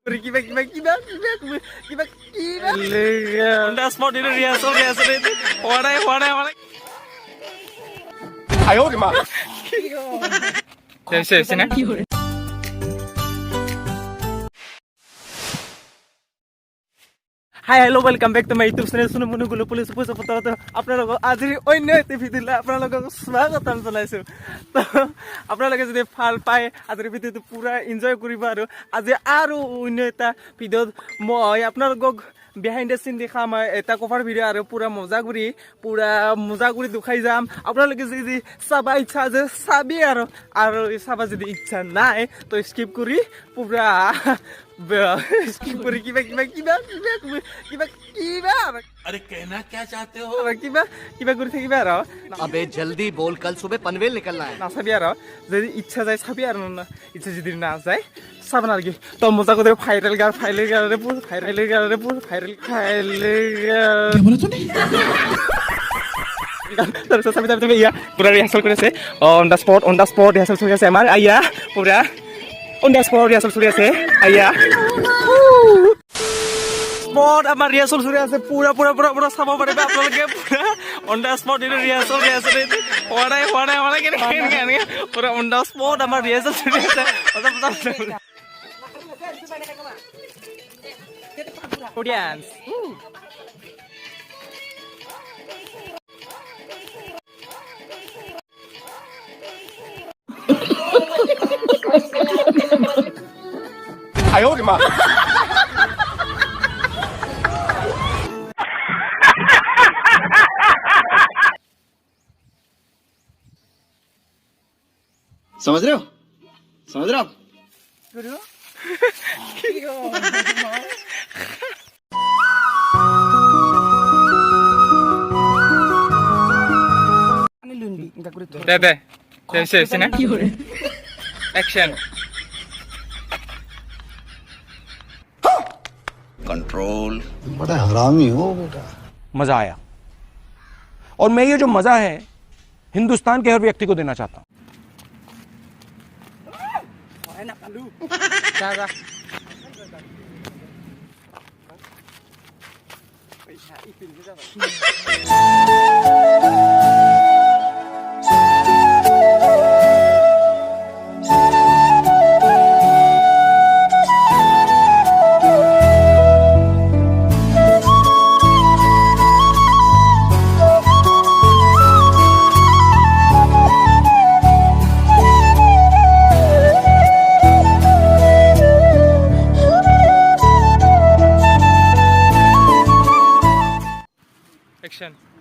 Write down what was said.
কিবা কিবা কিবা কিবা কিবা কিবা on the spot itu rehearsal itu horai ayo di mana sini hi hello' welcome back to my YouTube channel সুনো মুনু গুলো পুলিচ উপস্থিত আপোনালোকক আজি অন্য এটা ভিডিঅ'লৈ আপোনালোকক স্বাগতম জনাইছোঁ তো আপোনালোকে যদি ভাল পায় আজিৰ ভিডিঅ'টো পূৰা এনজয় কৰিব আৰু অন্য এটা ভিডিঅ'ত মই আপোনালোকক বিহাইণ্ড দ্য চিন দেখাম এটা কভাৰ ভিডিঅ' আৰু পূৰা মজা কৰি দেখাই যাম আপোনালোকে যদি চাব ইচ্ছা আছে চাবি আৰু চাব যদি ইচ্ছা নাই তো স্কিপ কৰি পূৰা स्किप करी किबा किबा किबा किबा किबा किबा अरे कहना क्या चाहते हो किबा किबा करि থাকিবা আর अबे जल्दी बोल कल सुबह पनवेल निकलना है না চাবি আর যদি ইচ্ছা যায় চাবি আর না ইচ্ছা যদি না যায় চাব না কি তো মজা করে ভাইরাল গারে পুরো ভাইরাল কি বলে তুমি तरह सभी तभी या पूरा रिहर्सल করেছে অন দা স্পট রিহার্সাল চলি আছে আমার আইয়া পুরা on the spot rehearsal চলি আছে আইয়া স্পট আমাৰ ৰিহাৰ্সাল চলি আছে পুৰা চাব পাৰিব আপোনালোকে পুৰা on the spot itu ৰিহাৰ্সাল itu horai কেনে পুৰা on the spot আমাৰ ৰিহাৰ্সাল চলি আছে audience ayo di mana समझ रहे हो आप दे sini action कंट्रोल बड़ा हरामी हो बेटा। मजा आया और मैं ये जो मजा है हिंदुस्तान के हर व्यक्ति को देना चाहता हूं जा action